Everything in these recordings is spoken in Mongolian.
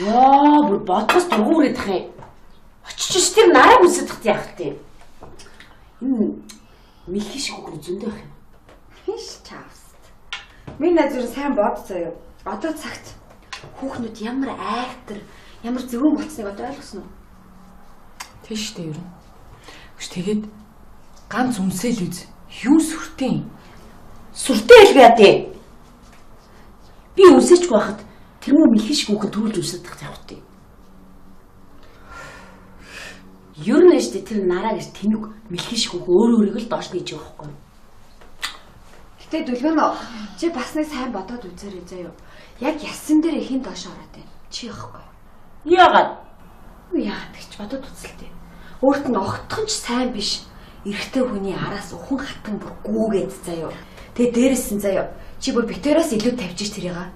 Яа, бүр бодгоос дургуурах юм. Очиж тэр нараа үсэдэх яах вэ? Энэ мэлхий шиг үг зөндөө байх юм. Хиш чавс. Миний найзууд сайн бод заяа. Одоо цагт хүүхнүүд ямар айхтар, ямар зөвөн болцсныг одоо ойлгосноо. Тийш дээ юу. Биш тэгээд ганц өмсөл үз. Юу сүртэй? Сүртэй л яа дээ. Би үсэж байхад тэр муу мэлхий шиг үг төрүүлж үсэдэх яах вэ? Юу нэж тэр нараа гэж тэнэг мэлхий шиг үг өөрөөрөө л доош нээж байгаа байхгүй. Гэтэ дүлгэнэ чи бас нэг сайн бодоод үзээрэй заяа. Яг ясан дээр ихийн доош ороод байна. Чи яахгүй. Яагаад? Яагаад гэж бодоод үзэлтэй. Өөрт нь огтхон ч сайн биш. Эрэгтэй хүний араас ухан хатан бүр гүүгээд заяа. Тэгээ дээрээс нь заяа. Чи бүр битээрээс илүү тавьж тэрийга.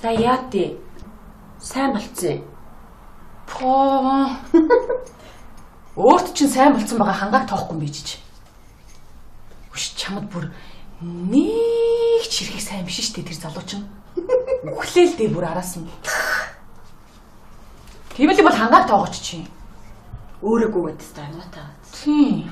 За яа тий. Сайн болцсон. Поо. Өөрт чинь сайн болцсон байгаа хангааг тоохгүй юм бийж. Үш чамд бүр нэг ч хэрэг сайн биш шүү дээ тэр залуу чинь. Үхлээл дээ бүр араас нь. Тэгвэл бол хангааг тоогооч чи. Өөрөөгөө гэдтэй байна уу та? Тийм.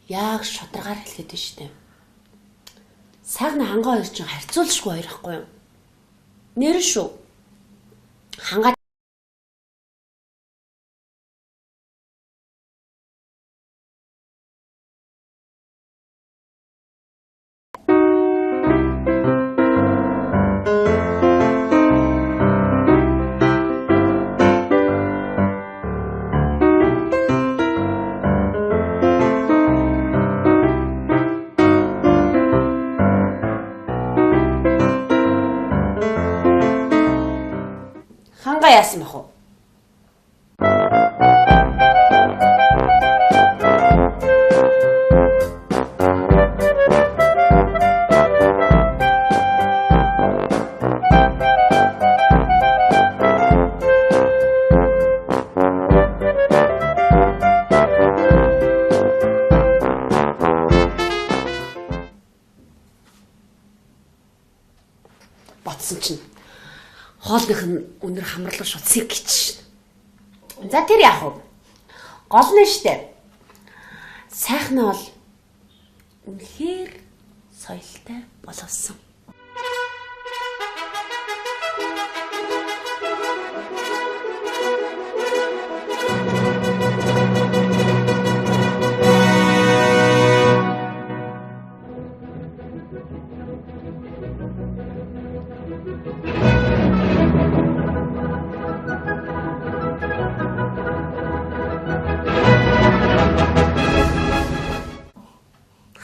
Яг шударгаар хэлгээд байна шүү дээ. Сайхны хангаа хоёр чинь харьцуулшгүй хоёр ахгүй юу? Нэр шүү. Хангаа яасан бах уу? Ботсон чинь хоолных нь өнөр хамрлал шутсыг гэж. За тэр яах вэ? Гол нь штэ. Сайхан бол үнэхээр соёлтой боловсон.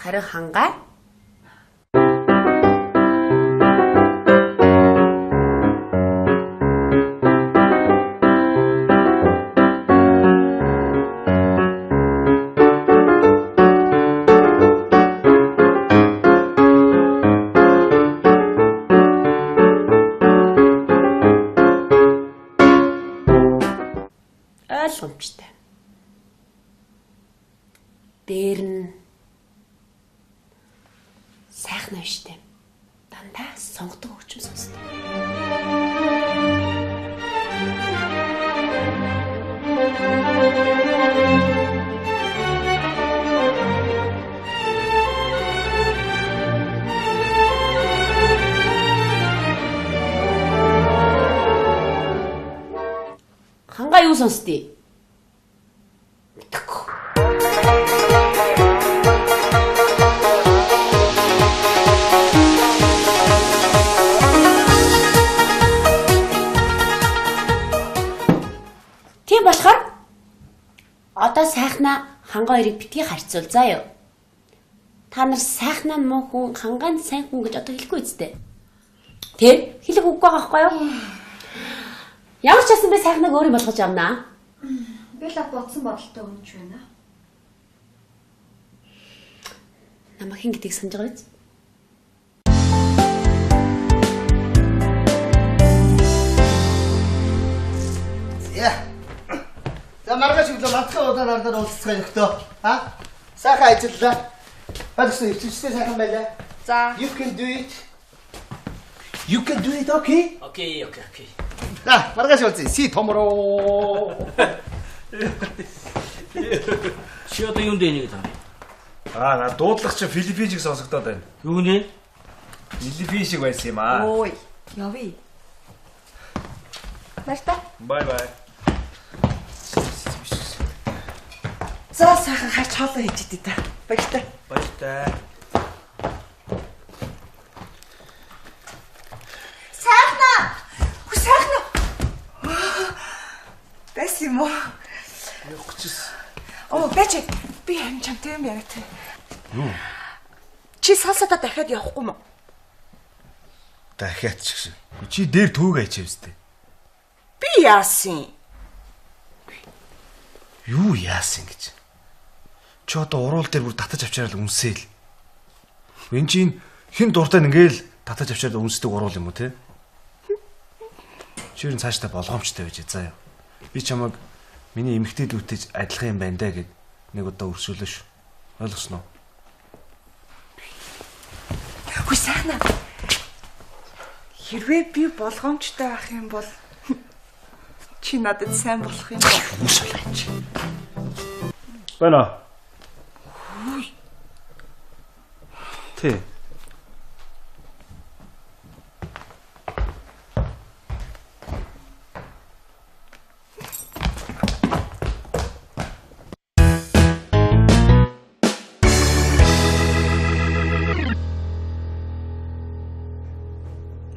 Харин хангаа ойлгомжтой. Дээр нь сайхан байштай. Дандаа сонгодог хөгжим сонсдог. Хангаа юу сонсдгийг? Тийм болохоор одоо сайхнаа хангаа хоёрыг битгий харьцуул заа юу. Та нар сайхнаа муу хүн, хангаан сайн хүн гэж одоо хэлэхгүй үстэй. Тэ? Хэлэх үгүй байгаа байхгүй юу? Ямар ч асан би сайхнаг өөрөө болгож явнаа. Би л бодсон бодолтой өнж байна. Намайг хэн гэдгийг санаж байгаа биз? За маргааш өглөө мартахын удаа нардаар уулзцгаая нөхдөө. Сайхан ажиллаа. Багш хичээлтэй сайхан байлаа. За. You can do it. You can do it, okay? Okay. За, маргааш уулзъя. Си томроо. Чи одоо юунд энийг таа? На дуудлага чи Филиппин шиг сонсогдоод байна. Юу нэ? Филиппин шиг байсан юм аа. Ой, явъя. Баярлалаа. Бай. За сайхан харж хоолоо хийж идэв та. Баяртай. Баяртай. Сайхна! Хөө сайхна. Бэс юм уу? Явах гэж. Бэч би харин чамтай юм яриад. Юу? Чи салсадаа дахиад явахгүй мó? Дахиад ч гэсэн. Чи дээр төвөг ачив үстэй. Би яасан? Юу яасан гэж? Чи одоо уруул дээр бүр татаж авчирал үнсээл. Энд чинь хин дуртай ингээл татаж авчирал үнсдэг уруул юм уу те? Чирэн цаашдаа болгоомжтой байж заа юу. Би чамайг миний эмэгтэй дүүтэй адилхан юм байна даа гэд нэг удаа өрсөлөө ш. Ойлгосноо? Хөө сайхна. Хэрвээ би болгоомжтой байх юм бол чи надад сайн болох юм байна. Үс олооч. Байна. Тэ.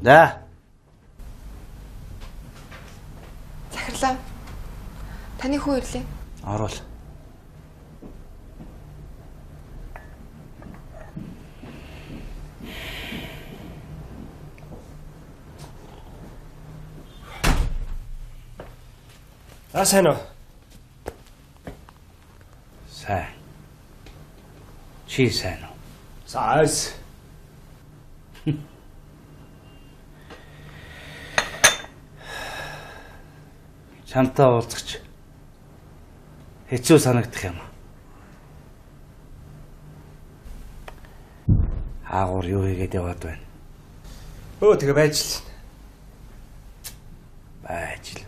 Да. Захирлаа. Таны хүү ирлээ. Орвол. Сайн уу? Сайн. Чи сайн уу? Сайс. Чамтай уулзах хэцүү санагдах юм. Аагуур юу хийгээд яваад байна? Тэгээ байж л. Байж л.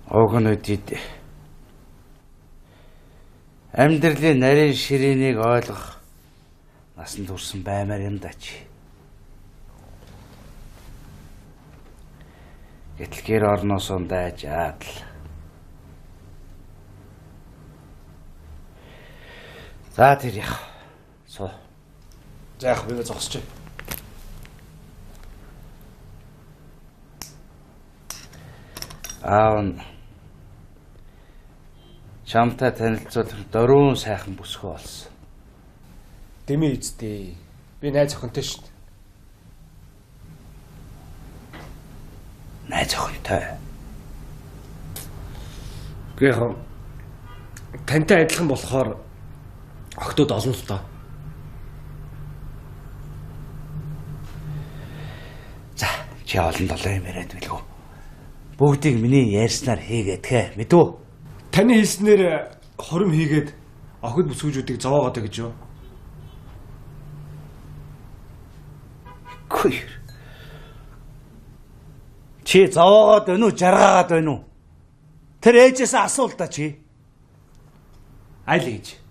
Огнодид амьдралын нарийн ширээнийг ойлгох насанд хүрсэн баймаар юм да чи. Гэтэл гэр орноосоо дайжаад л. За тэр яах. Суу. За яг би зогсож. Чамтай танилцуулах дөрвөн сайхан бүсгүй болсон. Дэмий эзтэй. Би найз охинтой шүү дээ. Найз охинтой. Би яг тантай адилхан болохоор охтууд олон л доо. За, чи олон долоо юм яриад билгүү. Бүгдийг миний ярьснаар хийгээд мэдв. Таны хэлснээр хорим хийгээд охид бүсгүүжүүдийг зовоогоод гэж юу? Хүй. Чи зовоогоод байна уу, жаргаагаад байна уу? Тэр ээжээс асуул та чи. Айл ээж.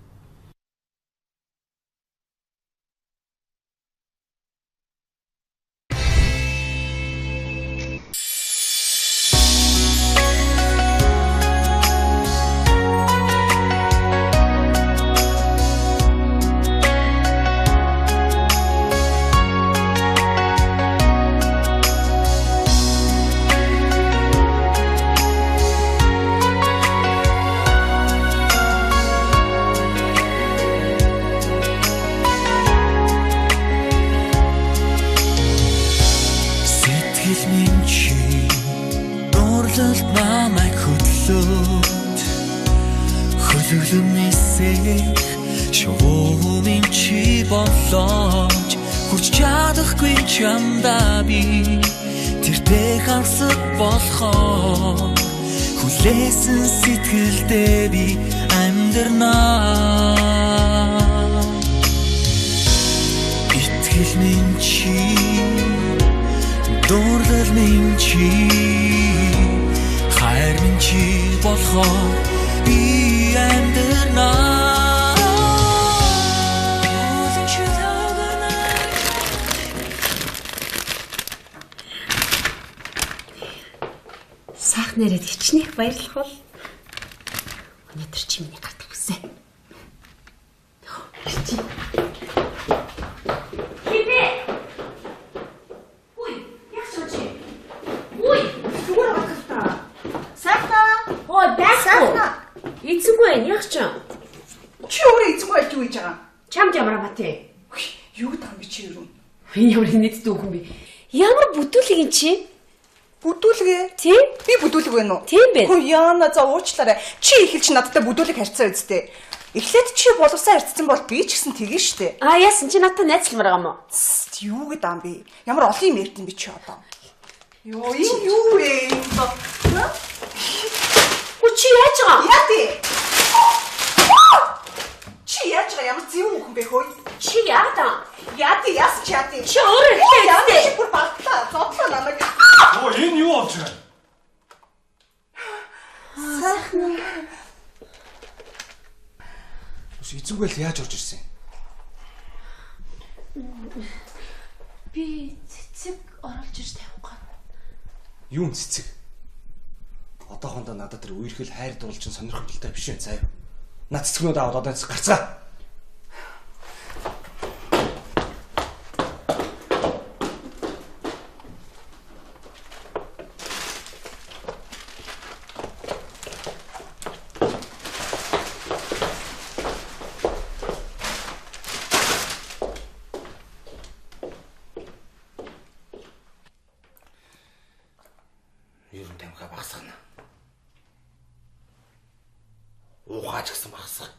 Хүлэмнээсээ шуумын чи болооч хүрч чадахгүй чамдаа би тэртээ хансах болохоо хүлээсэн сэтгэлдээ би амьдрнаа итгэл минь чи дурлал минь чи хайр минь чи болохоо би амьдрнаа Сайхан нэрэд хичнээх баярлах бол өнөөдөр чи миний гардаг үсэ. Хипэ. Ой, яг шочи. Ой, зүгээр багтаа. Сайхан. Ой, сайхан. Эцэггүй яг ч. Чи өөрөө эзэн байлж юу хийж байгаа? Чамд ямар бате? Юу таам би чи юу? Ямар хинэд дүүхэн би. Ямар бүтүүлэг ин чи? Бүдүүлгээ. Тийм. Би бүдүүлэг байна уу? Тийм бэ. Хөө яана за уучлаарай. Чи ихэлж надтай бүдүүлэг харьцаа үсттэй. Эхлээд чи боловсаа харьцсан бол би ч гэсэн тэгэн штэ. А яасан чи надтай найзлмаар байгаа мó? Юу гэдэг ам бэ? Ямар олон юм ярьд юм би чи одоо. Йоо энэ юу вэ? Үу чи яаж байгаа? Яа тий. Чи яаж байгаа ямар зэв үхэн бэ хөөе? Чи яада? Яа тий яс чи яа тий. Чи өөрөө хэлээ. Чи бүр багтаа. Зодлоо намайг. Оо энэ юу болж байна? Сайхан. Эцэг байл яаж орж ирсэн? Би цэцэг оруулж ирж тавих гээд. Юу цэцэг? Одоохондоо надад тэр үерхэл хайр дурлчин сонирхолтой биш ээ заяа. Наад цэцгнүүд аваад одоо гарцгаа. Ерөн тамхи багсгана. Ухаач гэсэн багсах.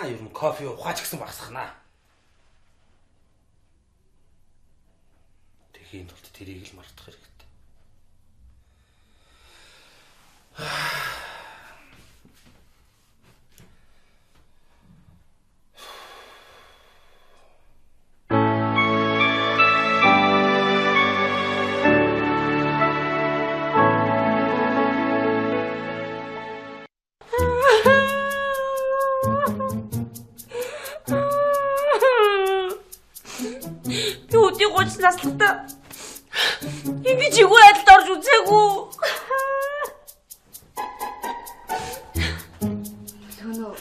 Ерөн кофе ухаач гэсэн багсгана. Тэхийн тулд тэрийг л мартах хэрэгтэй. Наслахтаа би чигүй адилд орж үзээгүй. Лөнөө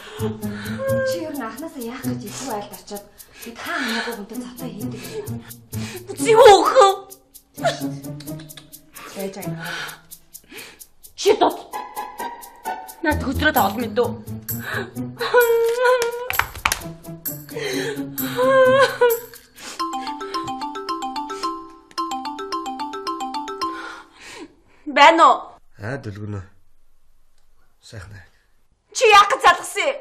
чи юу анханасаа яах гэж илүү айлд очиод би та хамаагүй хүнтэй цавцаа хийдэг юм. Зүүх. Яаж аа. Шидот. Наад хөдрөө тавал мэдүү. Бано. Дүлгэнэ. Сайхан аа. Чи яах гэж залгасан?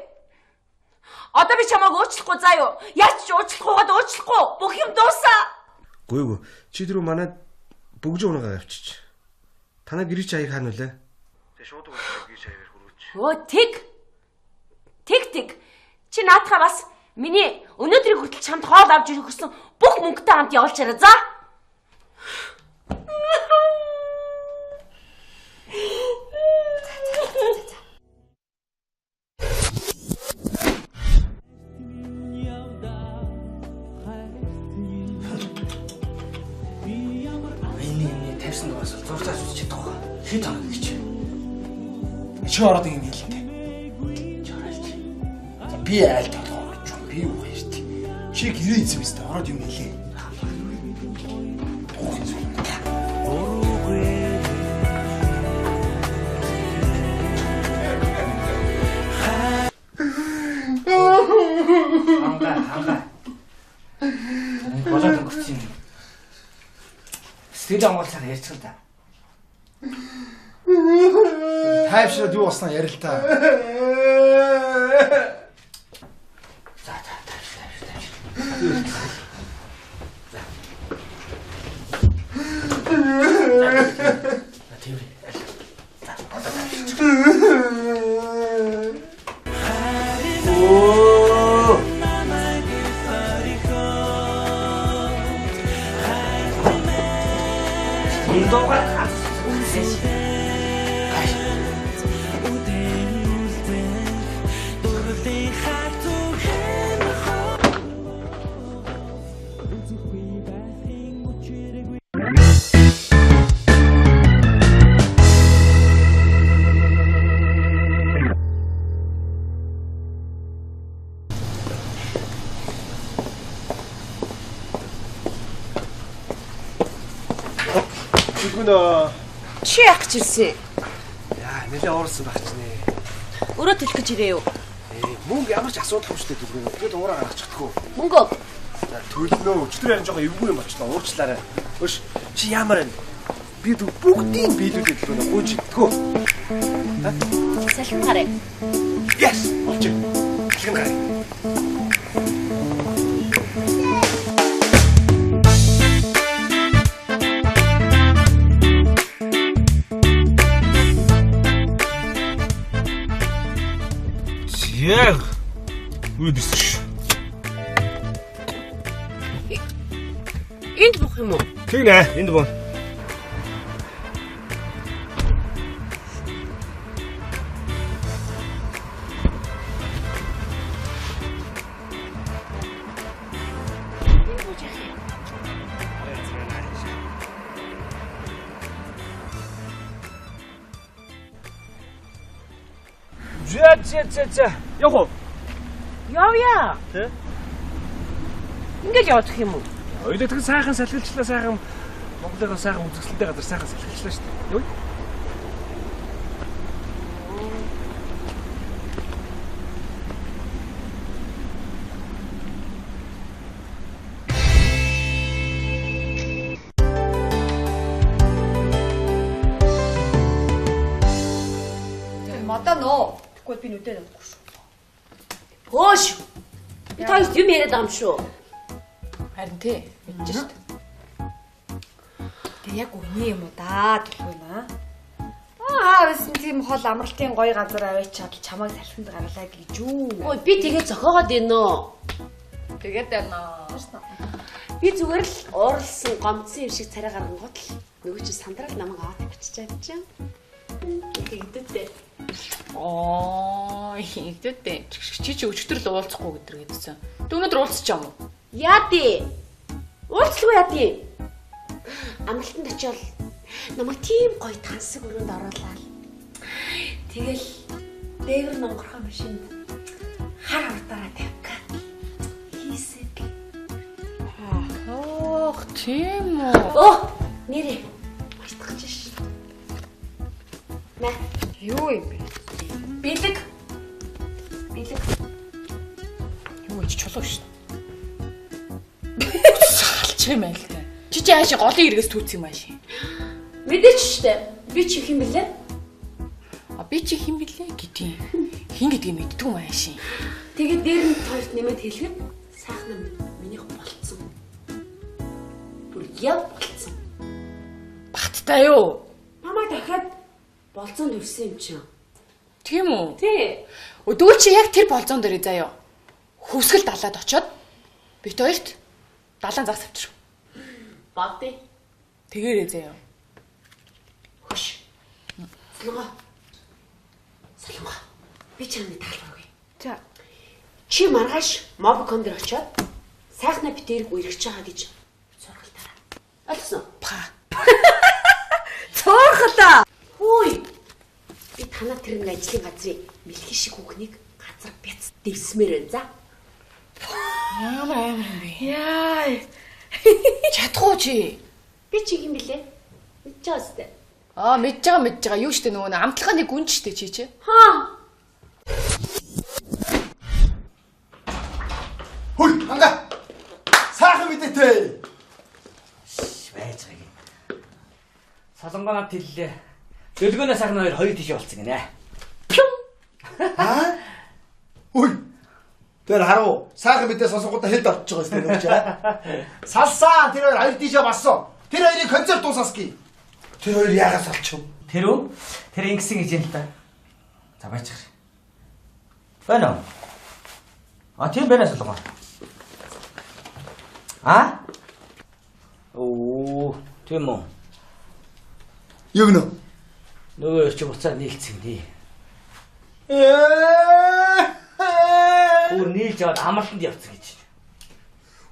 Одоо би чамайг уучлахгүй заа юу? Яаж ч уучлахгүйгээд уучлахгүй. Бүх юм дуусаа. Гүйгүй. Чи түрүү манайд бүгж унаагаа авчиж. Танаа гэрч аяг хаана вүлээ? Тэ шууд өгөх гэрч аягаар хөрвөж. Өө тэг. Чи наатахаа бас миний өнөөдрийг хүртэл чамд хоол авч ирэх гэсэн бүх мөнгөтэй хамт явуулж арай за. Хит аа гэж. Чи ороод ингэ хэлэнтэй. Чи ороод. Би айлт болох гэж би юу хоёрт. Чи гэрээ эзэм өстө ороод юм хэлээ. Ханга. Болоод өнгөрч юм. Сэтгэл онгоцоор ярьцгаа та. Тайвшраад юу болсноо ярил л та. Чи яах гэж ирсэн? Яа, нэлээ уурсан багч нэ. Өөрөө төлөх гэж ирээ юу? Мөнгө ямар ч асуудал хүчтэй дүлгэнэ. Тэгэл уураа гаргачихдаггүй. Мөнгө. За төлнөө өчтөр ярин жоохон эвгүй юм болчихлоо. Уучлаарай. Өш чи ямар вэ? Би бүгдийг биелүүлээд л өнө гүйж идэггүй. Салхин гараа. Yes, болчих. Салхин гараа. Яг үдс. Энд бох юм уу? Тэг нэ, энд боо. За. Яах вэ? Явъя. Тэ? Ингээл явах юм уу? Ойлоо тэг сайхан салхилчлаа сайхан Монголын сайхан үзэсгэлэнтэй газар сайхан салхилчлаа шүү дээ. Юу? Мадаа нөө. Тэгвэл би нүдээ навахгүй шүү. Хөөш. Би танд юм яриад байгаа юм шүү. Харин тий. Мэдэж шүү дээ. Тэг яг үний юм уу да төлгөнө. Аа байсан тийм хол амралтын гоё газар аваач чадал чамайг салхинд гарлаа гэж үү. Ой би тэгээ зохиогоод байна уу? Тэгээд байна. Би зүгээр л уурлсан гомдсон юм шиг царай гаргангууд л нөгөө чи сандрал намайг аваад авчиж чадчих. Тэгдэдтэй. Игдэдтэй. Чи өчтөр л уулзахгүй гэдэр гэдсэн. Тэг өнөөдөр уулзчих юм уу? Яади. Уулзлаа яади. Амралтанд очивол намайг тийм гоё тансаг өрөөнд оруулаад. Тэгэл дээвэр нонгорхон машинд хар хурдаараа тавьгаа. Хийсэг. Ох, тийм үү. Оо, нэрээ. Мартах гэж шүү. Нэ. Юу юм бэ? Бэлэг. Юу ч чулуу шүү. Салчих юм байл та. Чи хаашаа голын эргээс түүц юм ааши. Мэдээч штэ. Би чи хэм бэлээ? Би чи хэм бэлээ гэдгийг. Хин гэдгийг мэддэг юм ааши. Тэгээд дээр нь хоёрт нэмээд хэлгээд сайхан минийх болцсон. Бүр яв болцсон. Баттай юу? Мама дахиад болцоонд өрсөн юм чинь. Тийм үү? Тий. Өдөр чи яг тэр болзоон дээрээ заяа. Хөвсгөл далаад очоод бит хоёрт далаан загс авчир. Баати. Тэгээрээ заяа. Хөш. Салонго. Би чамд таалбар өгье. За. Чи маргааш мобкон дээр очоод сайхнаа битэрэг үерхэж байгаа гэж сургалтаараа. Ойлгосон уу? Па. Цоорхолоо. Хүй. Би танаа тэр нэг ажлын газрын мэлхий шиг хүүхнийг газар бяц дэвсмээр байна. За. Ямар юм бэ? Яа. Чадахгүй чи. Би чи юм блэ? Мэдчихэж сте. Мэдж байгаа юу штэ нөгөө амтлагын гүн штэ чи. Хаа. Хүй, ханга. Сайхан мэдээтэй. Байж байгаа юм. Солонгоноо тэллээ. Дэлгөөнөөс ахна хоёр тийш болцсон гинэ. Аа? Ой. Тэр харуу. Сайхан мэдээ сонсонгуудаа хэд орж байгаа юм бэ нөөч. Салсаа тэр хоёр тийшээ бассан. Тэр хоёрыг концерт дуусгасгий. Тэр хоёр яагаас олчих вэ? Тэр үү? Тэр ингэсэн гэж юм л та. За байцгаая. Байна уу? Тийм байна солгоо. Оо, тийм үү. Юу гэнэ? Нөгөө чи буцаад нийлцэн ди. Өөр нийлж аваад амралтанд явцсан гэж.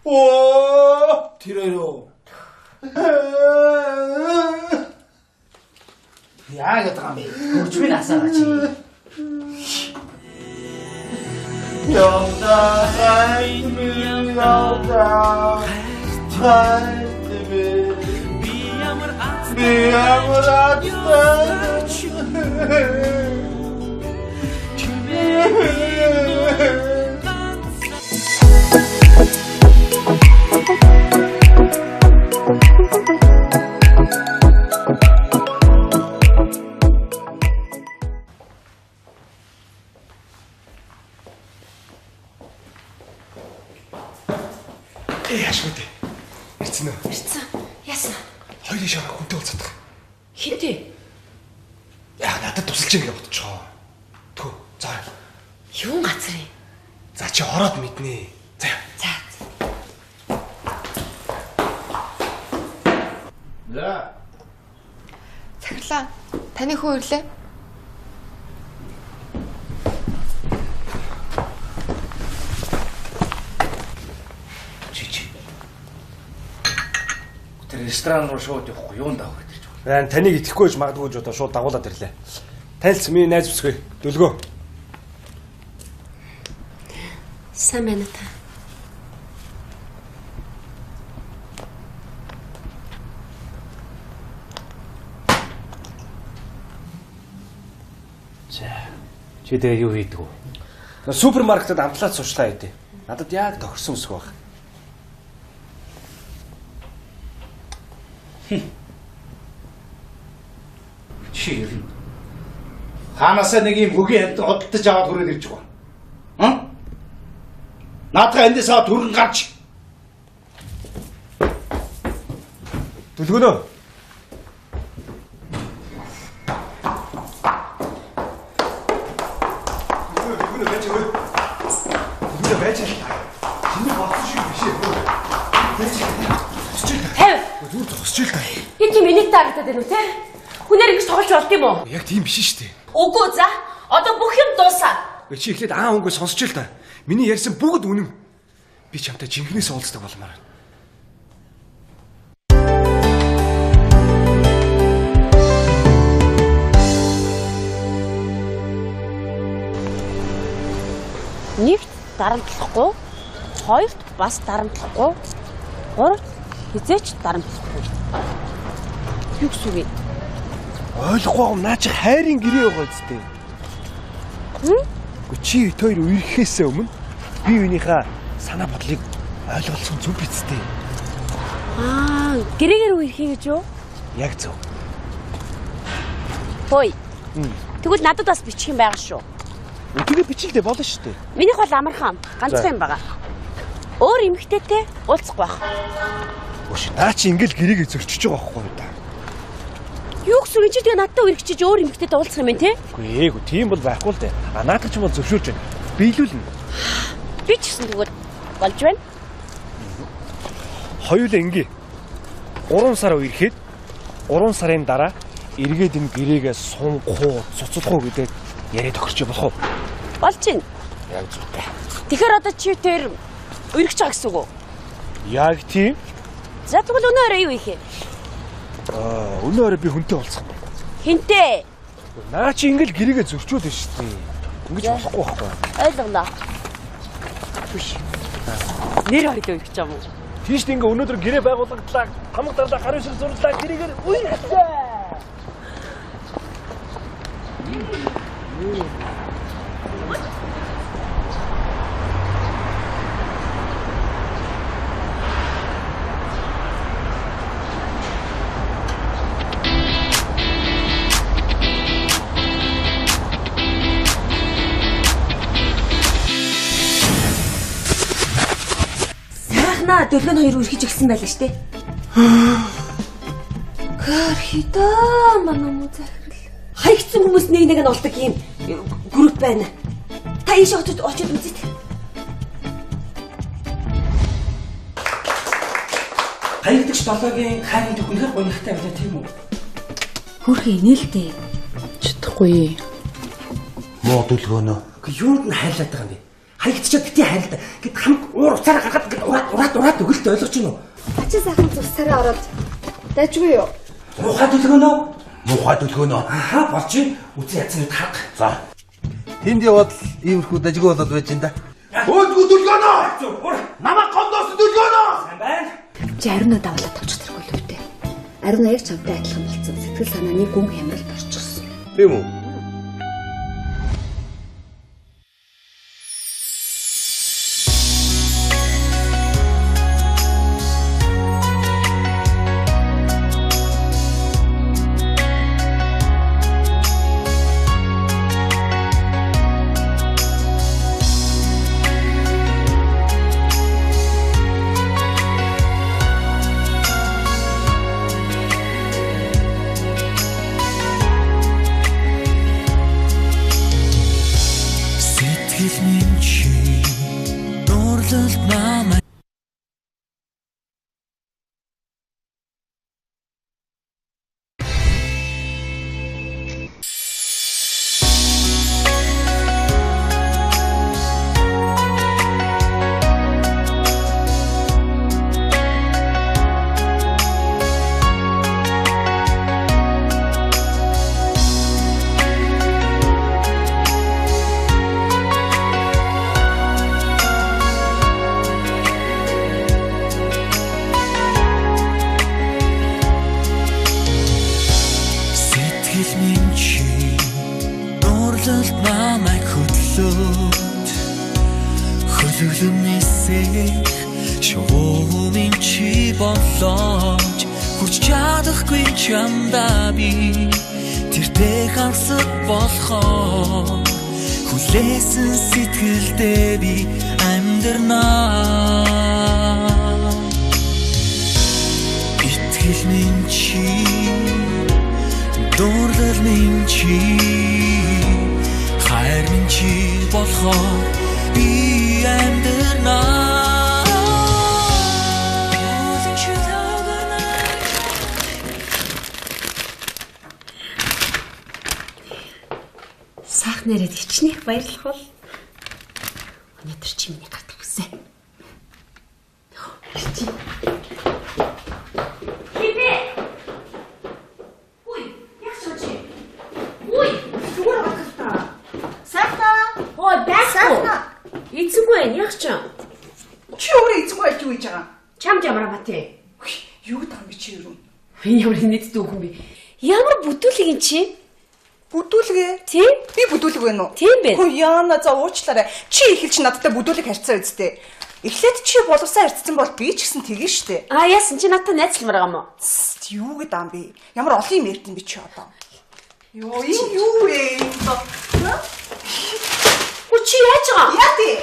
Оо, тэр хоёр юу? Яа гэдэг юм бэ? Хөрчмийн асаагаа чи. Яшгүй. Ирсэн үү? Ирсэн. Яасан? Хоёрын шараа хүнтэй уулзах. Хинтээ? Яа, надад тусалж ингэ бодчихоо. Түү, за. Юун газар юм? За чи ороод мэднэ. За. За. За. Цаглаа. Таны хүү ирлээ? Тэр ресторан руу шууд явахгүй юунд авах гэж байна. Харин таныг итгэхгүй гэж магадгүй ч одоо шууд дагуулад ирлээ. Танилцсан миний найз бүсгүй. Дүлгөө. Сайн байна та. За. Чи тэгээ юу хийдэг вэ? Супермаркетад амтлаад суучлаа хэдий. Надад яг тохирсон үсэг баг. Чи ер нь Хаанасаа нэг юм хөгийн хамт одтож аваад хүрээд ирж байгаа. Наадга эндээс аваад түргэн гарч. Дүлгөнөө. Дүлгөнөө байж өгөө. Дүлгөнөө байж аа. Чиний боцсон шиг биш ээ. Хэв. Зүгээр зогсож ил та. Энэ чи миний таардаг байна уу те? Хүнээр ингэж тоглож болд юм уу? Яг тийм биш шүү дээ. Үгүй за. Одоо бүх юм дуусаа. Чи эхлээд өнгөө сонсож ил та. Миний ярьсан бүгд үнэн. Би чамтай жинхнээс уулздаг болмаар. Нэгт дарамтлахгүй, хоёрт бас дарамтлахгүй, гуравт хизээч дарамтлахгүй. Юу гэсэн үг вэ? Ойлгохгүй юм наа чи хайрын гэрээ байгаа зү. Гэхдээ чи хоёр үерхэхээс өмнө би юунийхаа санаа бодлыг ойлгуулсан зүг бицтэй. Гэрээгээр үерхий гэж юу? Яг зөв. Хөөе. Тэгвэл надад бас бичих юм байгаа шүү. Тэгээ бичлээ болно шүү дээ. Минийх бол амархан, ганцхан юм байгаа. Өөр эмэгтэйтэй уулзахгүй байх. Өш наа чи ингээл гэрээгээ зөрчиж байгаа байхгүй юу та. Юу гэсэн үг чи тэгээ надтай үргэлжиж өөр эмэгтэйтэй уулзах юм бэ те? Үгүй ээг тийм бол байхгүй л дээ. Наадах ч юм бол зөвшөөрч байна. Биелүүлнэ. Би ч гэсэн тэгвэл болж байна. Хоёулаа ингээ 3 сар үерхэд 3 сарын дараа эргээд энэ гэрээгээ сунгахуу, цуцлах уу гэдэг яриа тохирч болох уу? Болж байна. Яг зүйтэй. Тэгэхээр одоо чи тэр үргэж байгаа гэсэн үг үү? Яг тийм. За тэгвэл өнөөрөө юу хийх вэ? Өнөөрөө би хүнтэй уулзах юм байна. Хинтээ? Наа чи ингээл гэрээгээ зөрчөөд байна шүү дээ. Ингэж болохгүй байхгүй. Ойлголоо. Түш. Нэр хоёул үргэж байгаа юм уу? Тийш ингээ өнөөдөр гэрээ байгуулагдлаа. Хамаг дарлаа гарын шиг зурлаа гэрээгээр үерхлээ. дөлгөн хоёр үргэж өгсөн байлаа штэ. Гэрхидаа манай муу захирал. Хаягдсан хүмүүс нэг нь олдог юм групп байна. Та ийш очиж үзээд. Хаягдагч долоогийн хайрын төхнөхөр гонхтой байлаа тийм үү? Хөрхи инээлтэй. Чадахгүй. Муу дөлгөөнөө. Юунд нь хайрлаад байгаа юм бэ? Хаягдчаад бити хайрлаа. Гэт хамт уур уцаараа гаргаад ураад өгөлт ойлгож байна уу? Ачаа сайхан зүсээрээ ороод дайжгүй юу? Муухай дөлгөөнөө. Муухай дөлгөөнөө. Аха болж байна. Үзэн язны тарга. За. Тэнд яваад л иймэрхүү дажгүй болоод байж энэ да. Өөдгөө дөлгөөнөө. Намайг гондоос дөлгөөнөө. Сайн байна. Чи ариун давлаа тавчих зэрэг л өвтэй. Ариун аяг чамтай адилхан болсон. Сэтгэл санааны гүн хямралд орчихсон. Тийм үү? Хүлээсэн сэтгэлдээ би амьдрнаа. Итгэл минь чи, дурлал минь чи, хайр минь чи болохоор би амьдрнаа. Нэрэд хичнээх баярлах бол өнөөдөр чи миний гардаг хүсэ. Хипэ. Ой, яг чочи. Ой, зүгээр батгалта. Сахта. Ой, бахта. Эцгүй яг ч. Чи өөрөө эцгүй аж юу хийж байгаа? Чам жамраа бате. Юу таам би чи юу? Энэ ямар нэт дүүхэн би. Ямар бүтүүлэг ин чи? Бүдүүлгээ. Тийм. Би бүдүүлэг байна уу? Тийм бэ. Хөө яана за уучлаарай. Чи ихэлч надтай бүдүүлэг харьцаа үсттэй. Эхлээд чи боловсаа харьцсан бол би ч гэсэн тэгэн штэ. Яасан чи надтай найзлмаар байгаа юм уу? Юу гэдэг юм бэ? Ямар олон юм ярьд юм би чи одоо. Йоо энэ юу вэ? Чи яаж байгаа? Яа тий.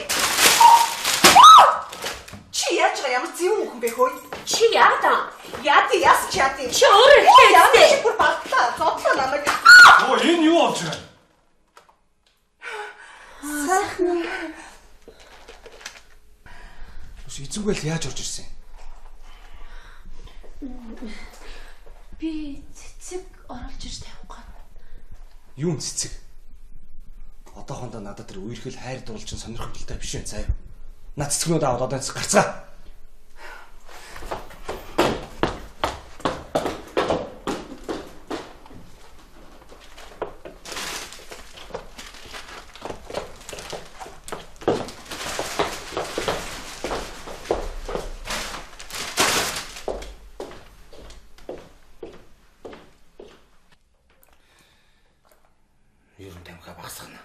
Чи яаж байгаа ямар зэв хүн бэ хөөе? Чи яада? Яа тий яс чи яа тий. Чи өөрөө хэлээ. Чи бүр багтаа. Зодлоо намайг. Оо энэ юу болж байгаа? Сайхан. Эзэнгүй л яаж орж ирсэн? Би цэцэг оруулж ирж тавих гээд. Юу цэцэг? Одоохондоо надад тэр үерхэл хайр дурлж сонирхолтой биш вэ заяа. Наа цэцгнүүд аваад одоо гарцгаа. Ерөн тамхи багсгана.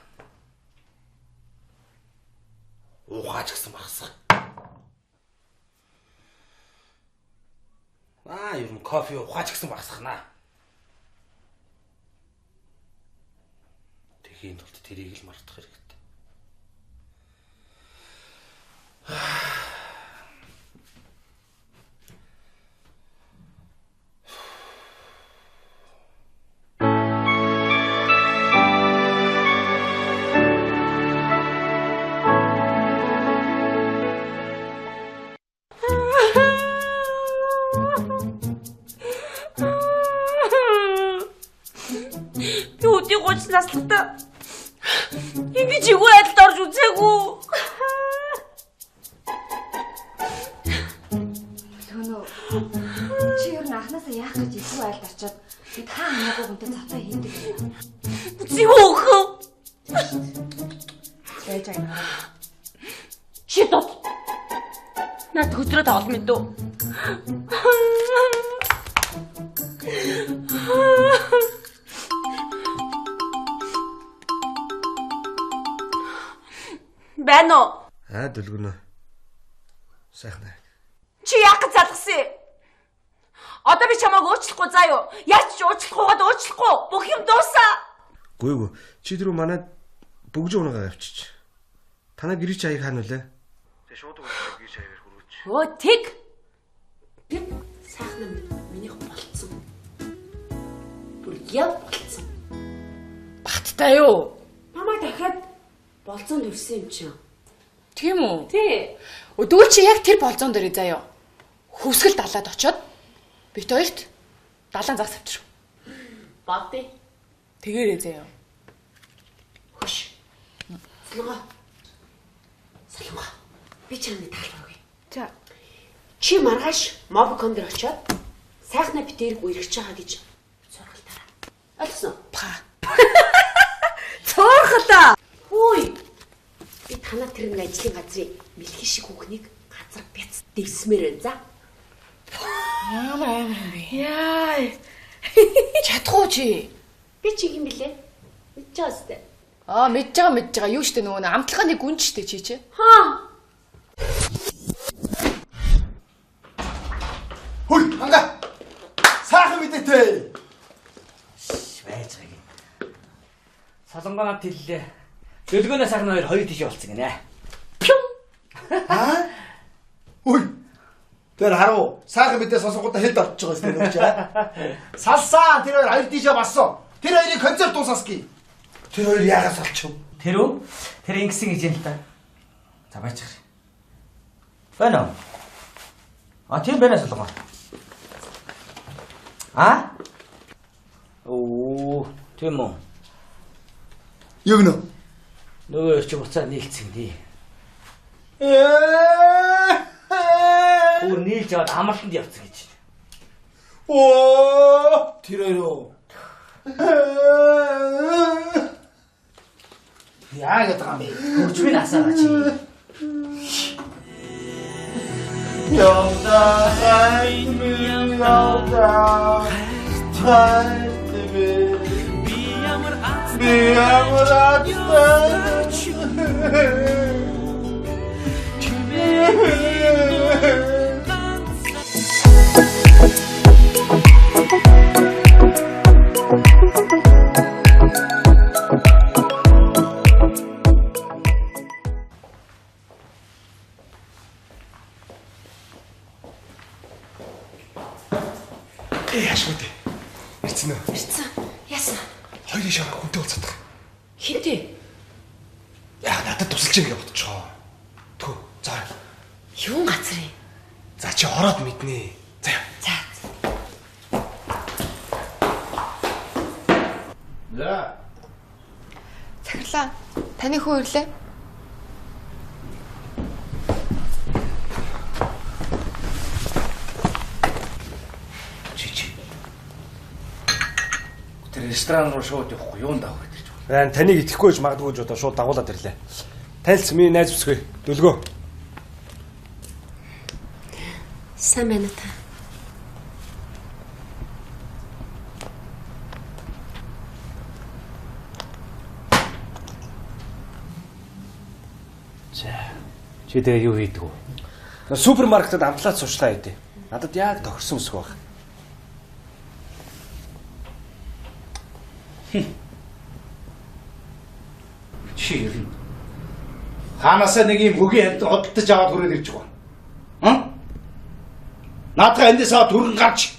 Ухаач гэсэн багсах. Ерөн кофе ухаач гэсэн багсгана. Тэхийн тулд тэрийг л мартах хэрэгтэй. Би өдний 30 наслахтаа ингэж игүүр адилд орж үзээгүй. Өнөө чи ер нь анхнаасаа яах гэж илүү айлд очиод би та хамаагүй хүнтэй цацаа хийдэг юм. Зүүхөө. Байж байгаа. Чи дот. Наад хөдрөө тавал мэдв. Бано. Дүлгүнөө. Сайхан аа. Чи яах гэж залгасан? Одоо би чамайг уучлахгүй заа юу? Яаж ч уучлахгүйгээд уучлахгүй. Бүх юм дуусаа. Гүйгүй. Чи түрүү манайд бүгж унаагаа авчиж. Танаа гэрч аяг хаана вүлээ? Тэг шууд өгөх гэрч аягаар хүрүүч. Өө тэг. Тэг сайхан минийх болцсон. Бүр яв болцсон. Баттай юу? Мама дахиад болцоонд өрсөн юм чинь. Тийм үү? Тий. Өдөө чи яг тэр болзон дээр заяа. Хөвсгөл далаад очоод бит хоёрт далаан загс авчир. Баатэ. Тэгээрээ заяа. Хөш. Салга. Би чамд таалбаргүй. За. Чи маргааш Mobicon дээр очоод сайхна битэрэг үргэж байгаа гэж сургалтаараа. Ойлгосон уу? Па. Цоорхолоо. Хүй. Би танаа тэр нэг ажлын газрын мэлхий шиг хүүхнийг газар бяц дэвсмээр байна. Ямар амар юм бэ? Яа. Чадахгүй чи. Би чи юм блэ? Мэдчихээс тэ. Мэдж байгаа юу штэ нөгөө амтлагын нэг гүн штэ чи. Хаа. Хүй, ханга. Сайхан мэдээтэй. Байж байгаа юм. Солонгоноор хэллээ. Дөлгөөнөө сайхан хоёр тийш болцсон гинэ. Аа? Хүй. Тэр харуу. Сайхан мэдээ сонсонгуудаа хэд орж байгаа юм бэ? Салсаа тэр хоёр тийшээ бассан. Тэр хоёрын концерт дуусааски. Тэр хоёр яагаас олчих вэ? Тэр үү? Тэр ингэсэн гэж юм л та. За байцгаая. Байна уу? Тийм байна солонгоо. Оо, тийм үү. Юу гэнэ? Нөгөө чи буцаад нийлцэн ди. Бүр нийлж аваад амралтанд явцсан гэж. Оо, тэр хоёр. Яа гэдэг юм бэ? Хөгжмийн асаага чи. Яшгүй. Ирсэн үү? Ирсэн. Яасан? Хоёрын шарга хүнтэй болцоод. Хинтээ. Яа, надад тусалж ингэ бодчихоо. Түү. За. Юун газар юм? За чи ороод мэднэ. За. За. За. Цаглаа. Таны хүү ирлээ? Тэр ресторан руу шууд явахгүй юунд авах гэж байна. Байна таныг итгэхгүй гэж магадгүй ч одоо шууд дагуулад ирлээ. Танилцсан миний найз бүсгүй. Дөлгөө. Сайн байна та. За. Чи тэгээ юу хийдэг вэ? Супермаркетад амтлаад суучлаа хэдий. Надад яг тохирсон үсэг баг. Чи ер нь хаанасаа нэг юм хөгийн хамт одтож аваад хүрээд ирж байгаа. Наадга эндээсаа түрэн гарч.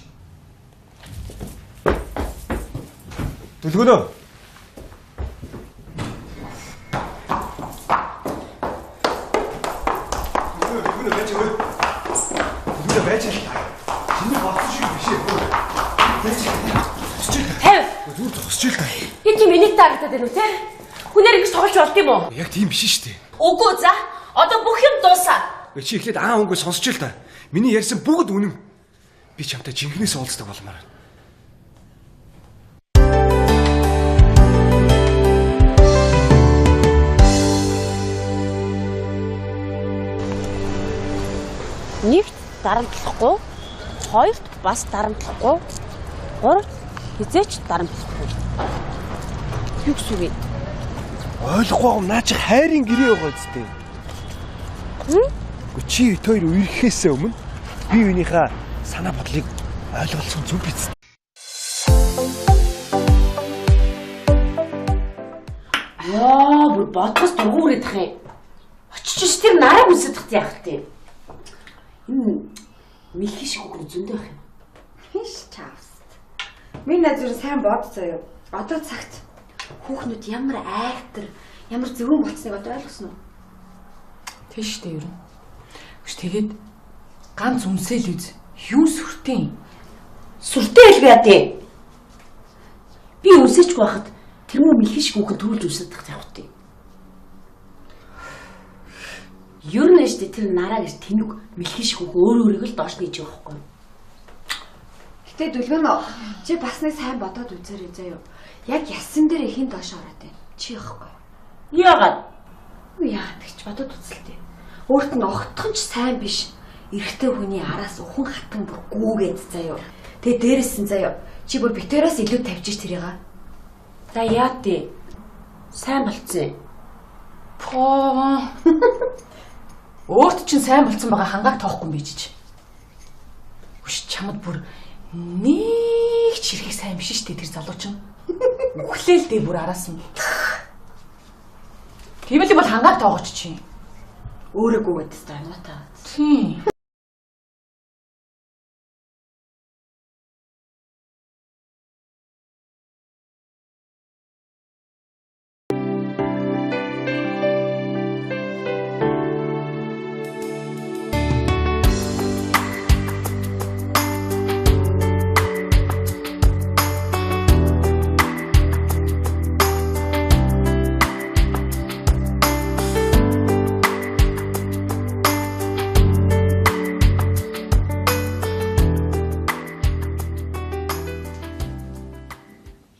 Дөлгөнөө. Дөлгөнөө байж өгөө. Дөлгөнөө байж та. Чиний болсон шиг биш ээ. Байж. Тавь. зогсож л та. Би тийм энийг таардаг байна уу те? Хүнээр ингэж тоглож болд юм уу? Яг тийм биш шүү дээ. Үгүй за. Одоо бүх юм дуусаа. Чи эхлээд өнгөө сонсож л та. Миний ярьсан бүгд үнэн. Би чамтай жинхнээс уулздаг болмоор байна. Нэгт дарамтлахгүй, хоёрт бас дарамтлахгүй, гуравт хизээч дарамтлахгүй. Юу гэсэн үг вэ? Ойлгохгүй юм наа чи хайрын гэрээ байгаа зү. Чи хоёр үерхэхээс өмнө би юунийхаа санаа бодлыг ойлгуулсан зүг биз. Бүр бодгоос дургуурээд тах юм. Очиж тэр нараа үсэт тахт яах вэ? Мэлхий шиг үг зөндөө байх юм. Хиш чавс. Миний назар сайн бод заяа. Одоо цагт хүүхнүүд ямар айхтар, ямар зөвөн болцсныг одоо ойлгосноо. Тийш дээ ер нь. Гэж тэгээд ганц үнсэл үз. Юу сүртэн? Сүртэй л бай тээ. Би үнсээч байхад тэр мөн мэлхий шиг үг төрүүлж үсэт тахт явах тээ. Ер нь штэ тэр нараа гэж тэнэг мэлхий шиг үг өөрөөрөө л доош нээж байгаа байхгүй. Гэтэ дүлгэнэ чи бас нэг сайн бодоод үзээрэй заяа. Яг ясан дээр ихэн доош ороод байна. Чи яахгүй. Яагаад? Яагаад гэж бодоод үзэлтэй. Өөрт нь огтхон ч сайн биш. Эрэгтэй хүний араас ухан хатан бүр гүүгээд заяа. Тэгээ дээрээс нь заяа. Чи бүр битээрээс илүү тавьчих тэрийг. За яа тий. Сайн болцсон. Поо. Өөрт чинь сайн болцсон байгаа хангааг тоохгүй юм бийж. Үш чамд бүр нэг ч хэрэг сайн биш шүү дээ тэр залуучин. Үхлээл дээ бүр араас нь. Тийм л бол хангааг тоогоч чи. Өөрөөгөө гэдсэн анаатай. Тийм.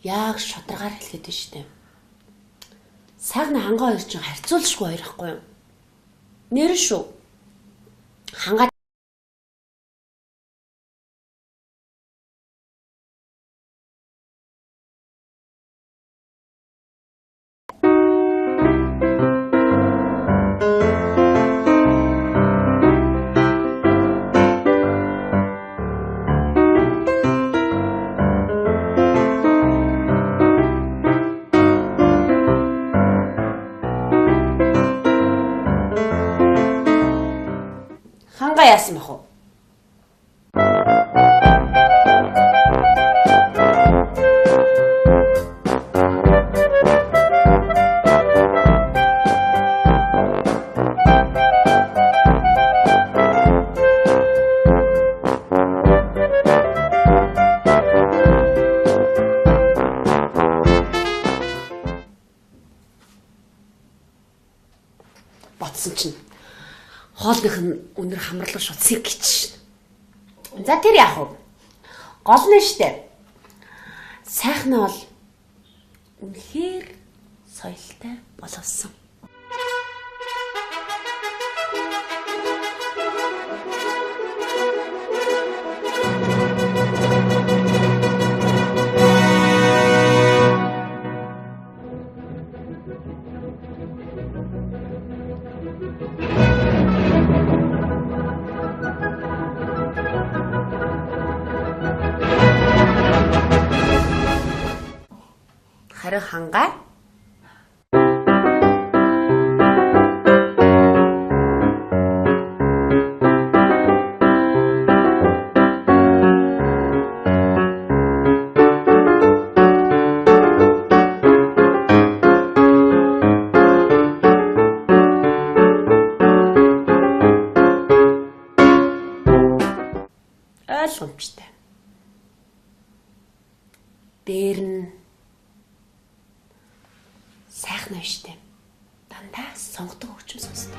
Яг шударгаар хэлгээд байна шүү дээ. Сайхны хангаа хоёр чинь харьцуулшгүй хоёр ахгүй юу? Нэр шүү. Хангаа яасан бах уу? Ботсон чинь хоолных нь өнөр хамарлаг шутсыг гэж. За тэр яах вэ? Гол нь штэ. Сайхан нь бол үнэхээр соёлтой боловсон. Харин хангаа ойлгомжтой. Дээр нь байна штэ. Дандаа сонгодог хөгжим сонсдог.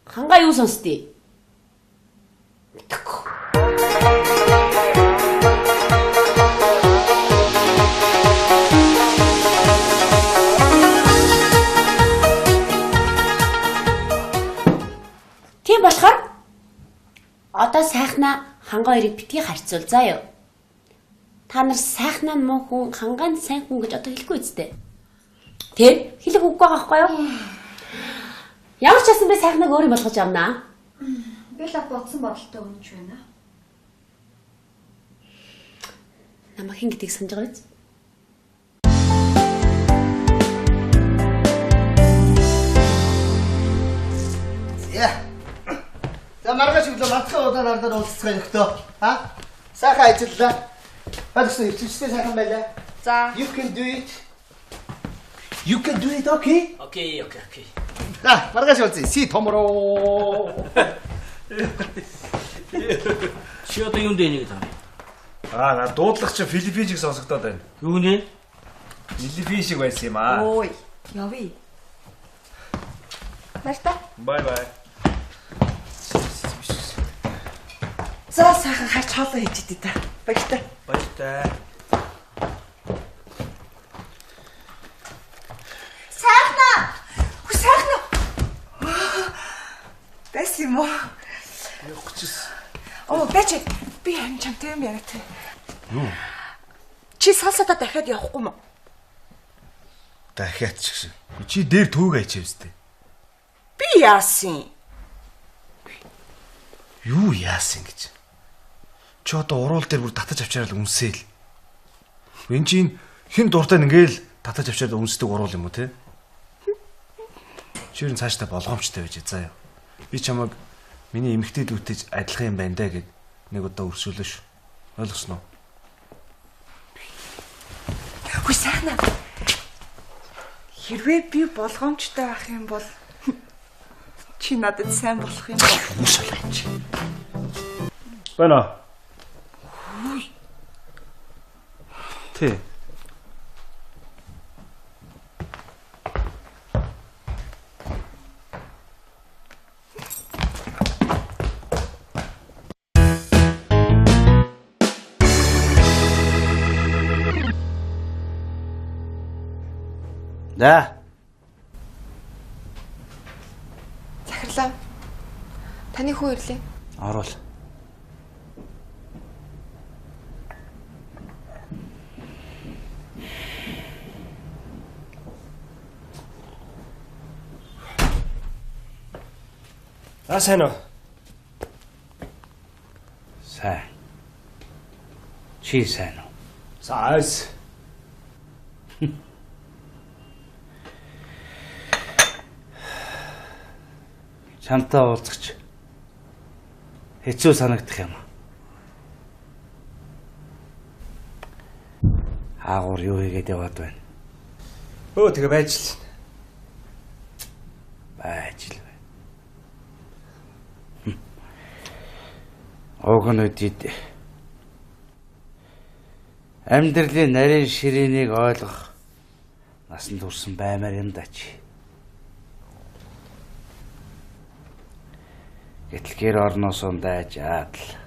Хангаа юу сонсдгийг? Мэдхгүй. Тийм болохоор одоо сайхнаа хангаа хоёрыг битгий харьцуул заа юу. Та нар сайхнаа нь муу хүн, хангаа нь сайн хүн гэж одоо хэлэхгүй үстэй. Тэр хэлэх үгүй байгаа байхгүй юу? Ямар ч асан би сайхнаг өөр юм болгож авнаа. Би л бодсон бодолтой өнж байна. Намайг хин гэдгийг санаж байгаа биз? Яа. За маргааш өглөө мантхан удаанаар дээр уулзцгаа нөхдөө. Аа? Сайхан ажиллаа. Багш ирчтэй сайхан байлаа. За. You can do it. You can do it, okay? Okay. За, маргааш уулзъя. See tomorrow. Чи одоо юунд дэнийг таа? На дуудлага чи Филиппин шиг сонсогдоод байна. Юу нэ? Филиппин шиг байсан юм аа. Ой, явъя. Нарта. Бай. За сайхан харж хоолоо хийж идэв та. Баяртай. Сайхна. Бэс юм уу? Оо, бэч. Би харин чамтай юм яриад. Юу? Чи салсадаа дахиад явахгүй мó? Дахиад ч гэсэн. Чи дээр түүг ачаавстэй. Би яасан? Юу яасан гэж? Чи одоо уруул дээр бүр татаж авчирал үнсээл. Энд чинь хин дуртай ингээл татаж авчирал үнсдэг уруул юм уу те? Чи юу цаашдаа болгоомжтой байж заа юу. Би чамайг миний эмэгтэй дүүтэйж адилхан юм байна даа гэд нэг удаа өршөөлөө шүү. Ойлгосноо? Үгүй сайхна. Хэрвээ би болгоомжтой байх юм бол чи надад сайн болох юм байна. Үс болгооч. Байна. Тэ. Да. Захирлаа. Таны хүү ирлээ. Оруул. Сайн уу? Сайн. Чи сайн уу? Сайс. Чамтай уулзах хэцүү санагдах юм. Аагуур юу хийгээд яваад байна? Тэгээ байж л. Байж л байна. Огнодид амьдралын нарийн ширээнийг ойлгох насанд хүрсэн баймаар юм дач. Гэтэл гэр орноос ундаж аадл.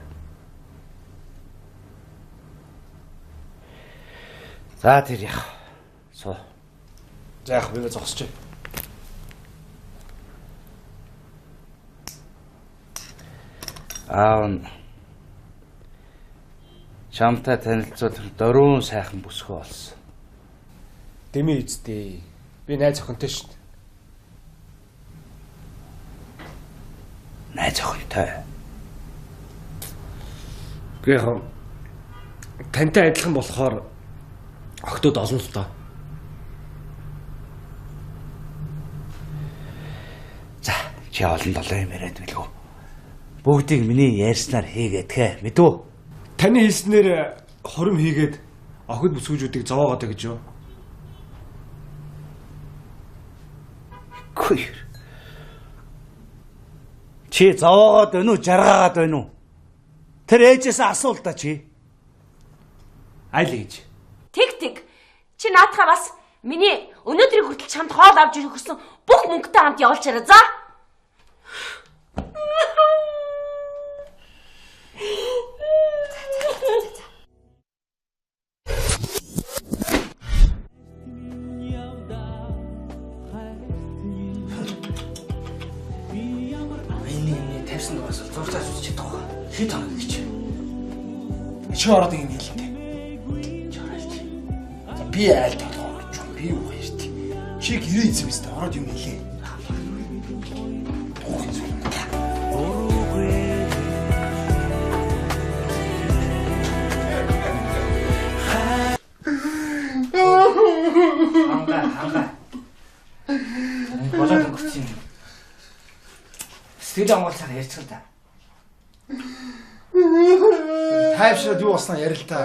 За тэр яах. Суу. За яах вэ зогсож. Чамтай танилцуулах дөрвөн сайхан бүсгүй болсон. Дэмий эцтэй. Би найз охинтой шүү дээ. Найз охинтой. Гэхдээ тантай адилхан болохоор охтууд олон л доо. За, чи олон долоо юм яриад билгүү. Бүгдийг миний ярьснаар хийгээд гээ мэдв үү? Таны хэлснээр хурим хийгээд охид бүсгүүжүүдийг зовоогоод гэж юу? Хөөе. Чи зовоогоод байна уу, жаргаагаад байна уу? Тэр ээжээс асуул та чи. Айл ээж. Тэг. Чи наадхаа бас миний өнөөдрийг хүртэл чамд хоол авч ирэх гэсэн бүх мөнгөтэй хамт явуулж арай за. Энийг тавьсан даас зурцаас үзэж чадах уу? Хэд хоног гэж. Чи ороод ингэ хэлээ. Би айл толгоо гэж би юу ярьт. Чи гэрээ эзэм өстө ороод юм хэлээ. Ханга. Болоод өнгөрч юм. Сэтгэл амгалсаар ярьцгаа та. Тайвшраад юу болсноо ярил л та.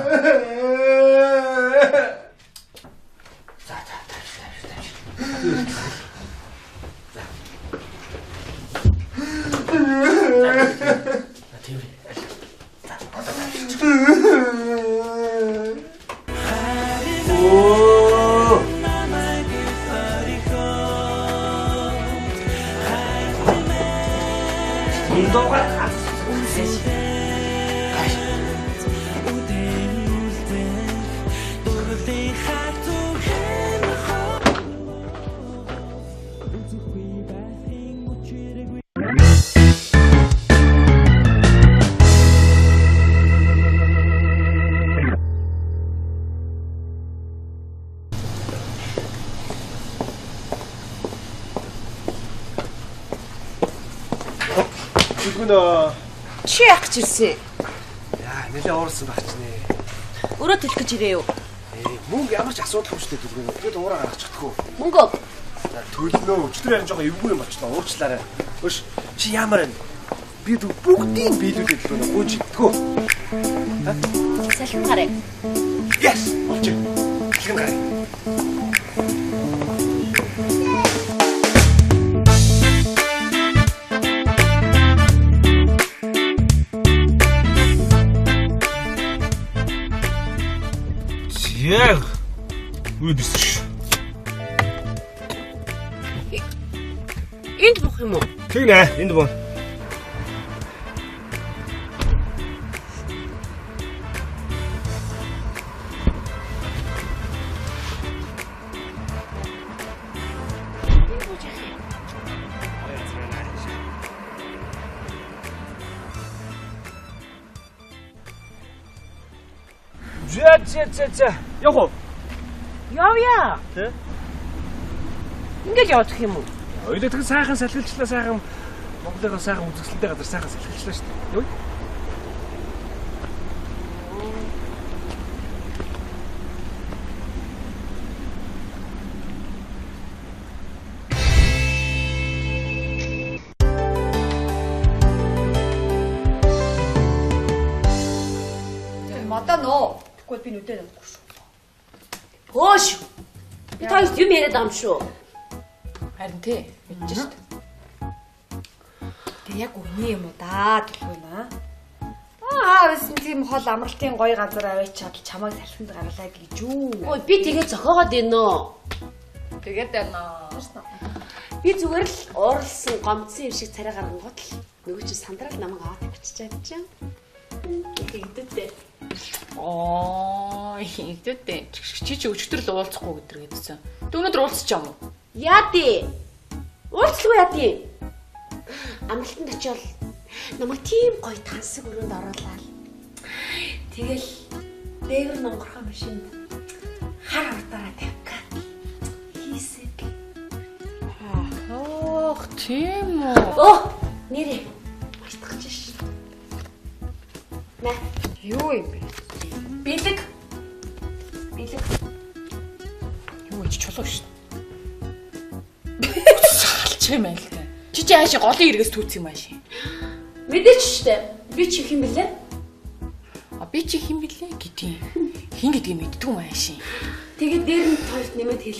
Чи яах гэж ирсэн? Яа, нэлээ уурсан байх ч нэ. Өөрөө төлөх гэж ирээ юу? Мөнгө ямар ч асуудал хөвчтэй төлгөө. Тэгэл уураа гаргах чадахгүй. Мөнгө. Төлнөө өчтөр ярин жоохон эвгүй юм болчлоо. Уурчлаарай. Өш чи ямар вэ? Би бүгдийг биелүүлээд төлөө гүйжигдгөө. Салхин гараа. Yes, болчих. Салхин гараа. Яг үдэрч. Энд бох юм уу? Тэгнэ, энд боо. За. Явах уу? Явъя. Тэ? Ингээд явах юм уу? Ойлоо тэг сайхан салхилчлаа сайхан Монголын сайхан үзэсгэлэнтэй газар сайхан салхилчлаа шүү дээ. Юу? Маданоо. Тэгвэл би нүдэн авахгүй шүү. Хөөш. Би таас юм яриад байгаа юм шүү. Харин тий. Мэдэж шүү дээ. Тэг яг өгний юм уу да тэгвэл наа. Байсан тийм хол амралтын гоё газар аваач чадал чамайг салхинд гарлаа гэж үү. Ой би тэгээ зохиогоод байна уу? Тэгээд байна. Би зүгээр л уурлсан гомцсон юм шиг царай гарангууд л нөгөө чи сандрал намайг аваад авчиж чадчихсан. Тэгдэдтэй. Игдэдтэй. Чи өчтөр л уулзахгүй гэдэр гэдсэн. Өнөөдөр уулзч юм уу? Яа дээ. Уулзлгүй яа дээ. Амралтанд очивол намайг тийм гоё тансаг өрөөнд оруулаад. Тэгэл дээвэр нонгорхон машинд хар хурдаараа тавьгаад хийсэг. Ох, тийм үү. Оо, нэрээ. Мартах гэж шүү. Нэ. Юу юм бэ? Бэлэг. Юу ч чулуу шүү. Салч юм байл та. Чи хаашаа голын эргээс түүц юм ааши. Мэдээч штэ. Би чи хэм блэ? Би чи хэм блэ гэдгийг. Хин гэдгийг мэддэг юм аашийн. Тэгээд дээр нь хоёрт нэмээд